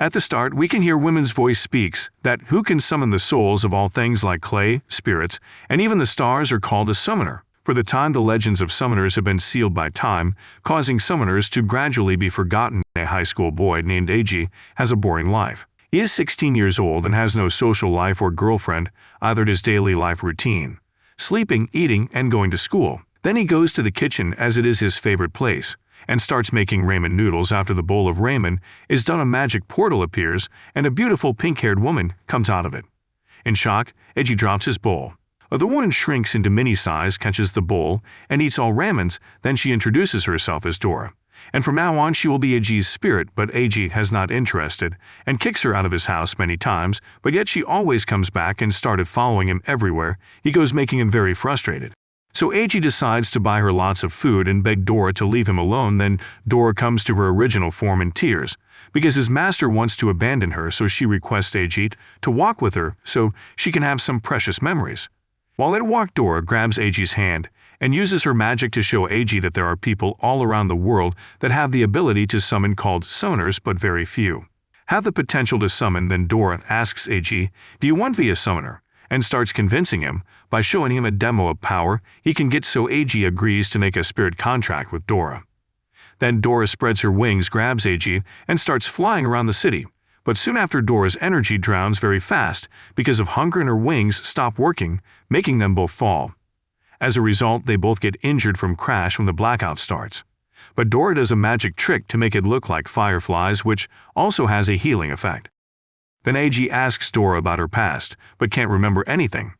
At the start, we can hear women's voice speaks that who can summon the souls of all things like clay, spirits, and even the stars are called a summoner. For the time, the legends of summoners have been sealed by time, causing summoners to gradually be forgotten. A high school boy named Eiji has a boring life. He is 16 years old and has no social life or girlfriend, either his daily life routine: sleeping, eating, and going to school. Then he goes to the kitchen, as it is his favorite place, and starts making ramen noodles. After the bowl of ramen is done, a magic portal appears, and a beautiful pink-haired woman comes out of it. In shock, Eiji drops his bowl. The woman shrinks into mini size, catches the bowl, and eats all ramens. Then she introduces herself as Dora. And from now on she will be Eiji's spirit, but Eiji has not interested and kicks her out of his house many times, but yet she always comes back and started following him everywhere he goes, making him very frustrated. So Eiji decides to buy her lots of food and beg Dora to leave him alone. Then Dora comes to her original form in tears, because his master wants to abandon her, so she requests Eiji to walk with her so she can have some precious memories. While at walk, Dora grabs Eiji's hand and uses her magic to show Eiji that there are people all around the world that have the ability to summon, called summoners, but very few have the potential to summon. Then Dora asks Eiji, "Do you want to be a summoner?" and starts convincing him by showing him a demo of power he can get, so Eiji agrees to make a spirit contract with Dora. Then Dora spreads her wings, grabs Eiji, and starts flying around the city. But soon after, Dora's energy drowns very fast because of hunger, and her wings stop working, making them both fall. As a result, they both get injured from crash when the blackout starts. But Dora does a magic trick to make it look like fireflies, which also has a healing effect. Then Eiji asks Dora about her past, but can't remember anything.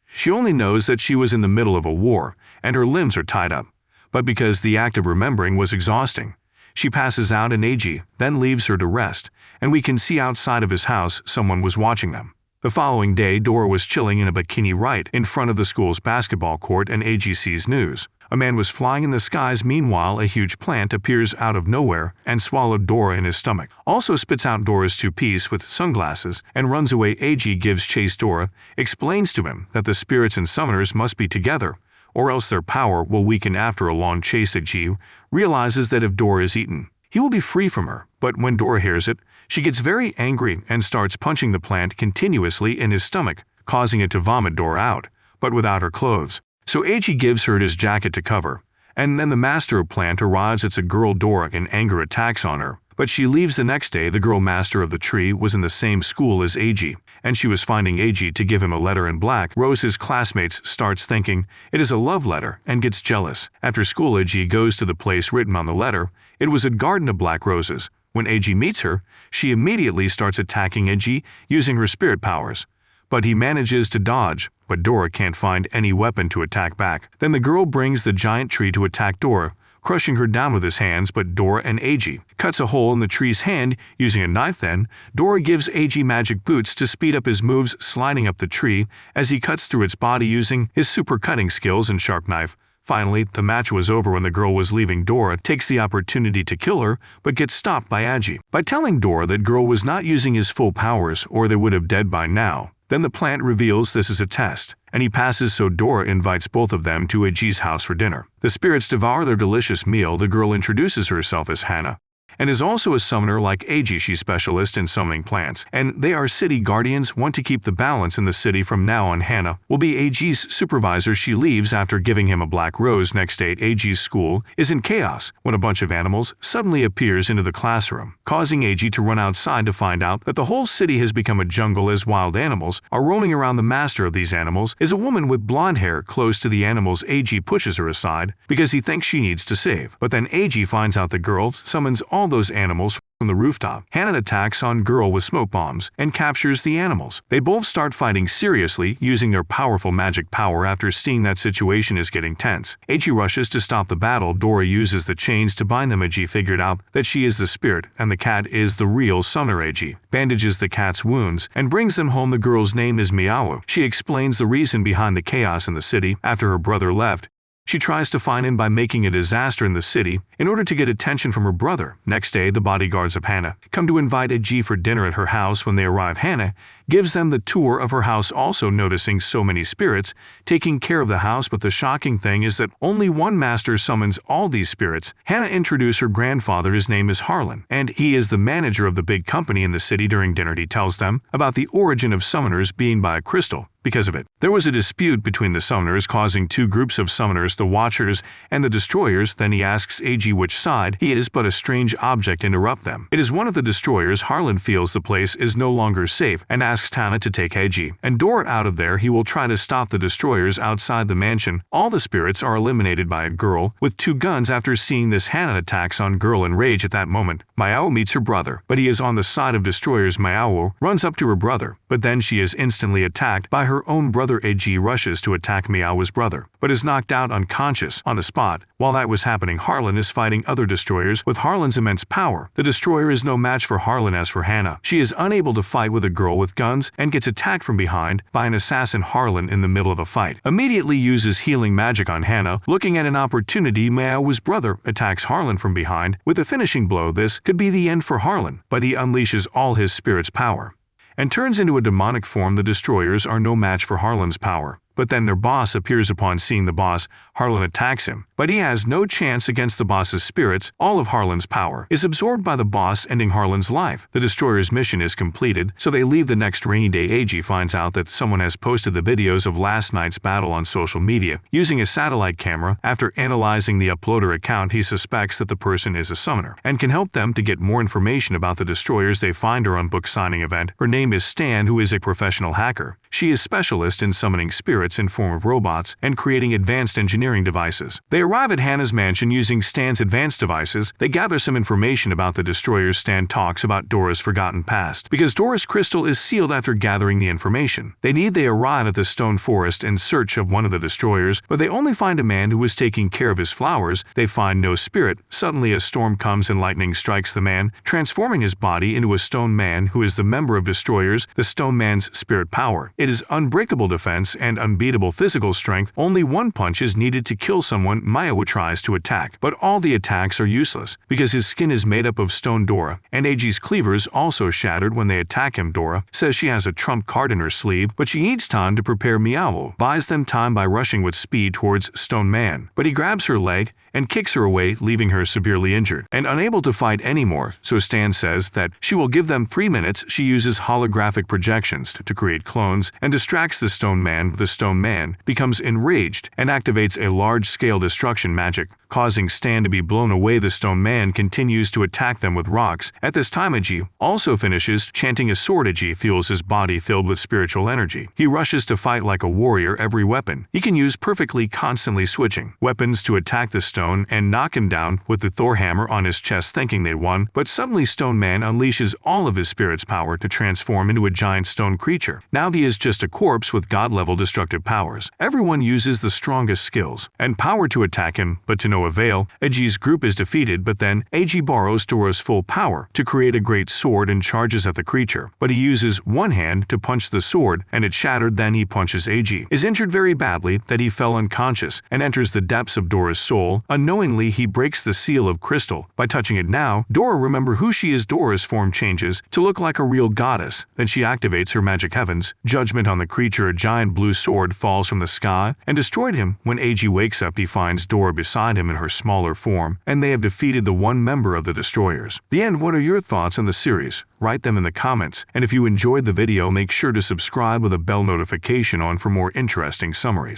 She only knows that she was in the middle of a war, and her limbs are tied up. But because the act of remembering was exhausting, she passes out, and Eiji then leaves her to rest, and we can see outside of his house someone was watching them. The following day, Dora was chilling in a bikini right in front of the school's basketball court, and Eiji sees news. A man was flying in the skies. Meanwhile, a huge plant appears out of nowhere and swallowed Dora in his stomach. Also spits out Dora's two-piece with sunglasses and runs away. Eiji gives chase. Dora explains to him that the spirits and summoners must be together, or else their power will weaken. After a long chase, Eiji realizes that if Dora is eaten, he will be free from her. But when Dora hears it, she gets very angry and starts punching the plant continuously in his stomach, causing it to vomit Dora out, but without her clothes. So Eiji gives her his jacket to cover, and then the master of plant arrives. It's a girl. Dora in anger attacks on her, but she leaves. The next day, the girl master of the tree was in the same school as Eiji, and she was finding Eiji to give him a letter in black. Rose, his classmates, starts thinking it is a love letter and gets jealous. After school, Eiji goes to the place written on the letter. It was a garden of black roses. When Eiji meets her, she immediately starts attacking Eiji using her spirit powers. But he manages to dodge, but Dora can't find any weapon to attack back. Then the girl brings the giant tree to attack Dora, crushing her down with his hands, but Dora and Eiji cuts a hole in the tree's hand using a knife. Then Dora gives Eiji magic boots to speed up his moves, sliding up the tree as he cuts through its body using his super cutting skills and sharp knife. Finally, the match was over. When the girl was leaving, Dora takes the opportunity to kill her, but gets stopped by Eiji by telling Dora that girl was not using his full powers, or they would have dead by now. Then the plant reveals this is a test, and he passes, so Dora invites both of them to Eiji's house for dinner. The spirits devour their delicious meal. The girl introduces herself as Hana, and is also a summoner like Eiji. She's specialist in summoning plants, and they are city guardians, want to keep the balance in the city. From now on, Hana will be Eiji's supervisor. She leaves after giving him a black rose. Next day, Eiji's school is in chaos when a bunch of animals suddenly appears into the classroom, causing Eiji to run outside to find out that the whole city has become a jungle as wild animals are roaming around. The master of these animals is a woman with blonde hair. Close to the animals, Eiji pushes her aside because he thinks she needs to save. But then Eiji finds out the girl summons all those animals from the rooftop. Hana attacks on girl with smoke bombs and captures the animals. They both start fighting seriously using their powerful magic power. After seeing that situation is getting tense, Eiji rushes to stop the battle. Dora uses the chains to bind them. Eiji figured out that she is the spirit and the cat is the real summoner. Eiji bandages the cat's wounds and brings them home. The girl's name is Miawu. She explains the reason behind the chaos in the city. After her brother left, She tries to find him by making a disaster in the city in order to get attention from her brother. Next day, the bodyguards of Hannah come to invite Eji for dinner at her house. When they arrive, Hannah gives them the tour of her house, also noticing so many spirits taking care of the house. But the shocking thing is that only one master summons all these spirits. Hannah introduces her grandfather. His name is Harlan, and he is the manager of the big company in the city. During dinner, he tells them about the origin of summoners being by a crystal. Because of it, there was a dispute between the summoners, causing two groups of summoners, the Watchers and the Destroyers. Then he asks Eji which side he is, but a strange object interrupts them. It is one of the Destroyers. Harlan feels the place is no longer safe and asks Hannah to take Eji and Dora out of there. He will try to stop the Destroyers outside the mansion. All the spirits are eliminated by a girl with two guns. After seeing this, Hannah attacks on girl in rage. At that moment, Mayao meets her brother, but he is on the side of Destroyers. Mayao runs up to her brother, but then she is instantly attacked by her own brother. Eji rushes to attack Miao's brother, but is knocked out unconscious on the spot. While that was happening, Harlan is fighting other Destroyers. With Harlan's immense power, the Destroyer is no match for Harlan. As for Hannah, she is unable to fight with a girl with guns and gets attacked from behind by an assassin. Harlan, in the middle of a fight, immediately uses healing magic on Hannah. Looking at an opportunity, Miao's brother attacks Harlan from behind with a finishing blow. This could be the end for Harlan, but he unleashes all his spirit's power and turns into a demonic form. The Destroyers are no match for Harlan's power. But then their boss appears. Upon seeing the boss, Harlan attacks him, but he has no chance against the boss's spirits. All of Harlan's power is absorbed by the boss, ending Harlan's life. The Destroyer's mission is completed, so they leave. The next rainy day, Eiji finds out that someone has posted the videos of last night's battle on social media using a satellite camera. After analyzing the uploader account, he suspects that the person is a summoner and can help them to get more information about the Destroyers. They find her on book signing event. Her name is Stan, who is a professional hacker. She is specialist in summoning spirits in form of robots and creating advanced engineering devices. They arrive at Hannah's mansion using Stan's advanced devices. They gather some information about the Destroyers. Stan talks about Dora's forgotten past because Dora's crystal is sealed. After gathering the information they arrive at the stone forest in search of one of the Destroyers, but they only find a man who is taking care of his flowers. They find no spirit. Suddenly a storm comes and lightning strikes the man, transforming his body into a stone man who is the member of Destroyers. The stone man's spirit power, it is unbreakable defense and unbeatable physical strength. Only one punch is needed to kill someone. Maya tries to attack, but all the attacks are useless because his skin is made up of stone. Dora and Eiji's cleavers also shattered when they attack him. Dora says she has a trump card in her sleeve, but she needs time to prepare. Miao buys them time by rushing with speed towards Stone Man, but he grabs her leg and kicks her away, leaving her severely injured and unable to fight anymore. So Stan says that she will give them 3 minutes. She uses holographic projections to create clones and distracts the Stone Man. The Stone Man becomes enraged and activates a large-scale destruction magic, causing Stan to be blown away. The Stone Man continues to attack them with rocks. At this time, Eiji also finishes chanting a sword. Eiji feels his body filled with spiritual energy. He rushes to fight like a warrior. Every weapon he can use perfectly, constantly switching weapons to attack the Stone and knock him down with the Thor hammer on his chest, thinking they won. But suddenly Stone Man unleashes all of his spirit's power to transform into a giant stone creature. Now he is just a corpse with god-level destructive powers. Everyone uses the strongest skills and power to attack him, but to no avail. Eiji's group is defeated, but then Eiji borrows Dora's full power to create a great sword and charges at the creature. But he uses one hand to punch the sword and it shattered. Then he punches Eiji, is injured very badly that he fell unconscious and enters the depths of Dora's soul. Unknowingly, he breaks the seal of crystal by touching it. Now, Dora remember who she is. Dora's form changes to look like a real goddess. Then she activates her magic heavens judgment on the creature. A giant blue sword falls from the sky and destroyed him. When Eiji wakes up, he finds Dora beside him in her smaller form, and they have defeated the one member of the Destroyers. The end. What are your thoughts on the series? Write them in the comments, and if you enjoyed the video, make sure to subscribe with a bell notification on for more interesting summaries.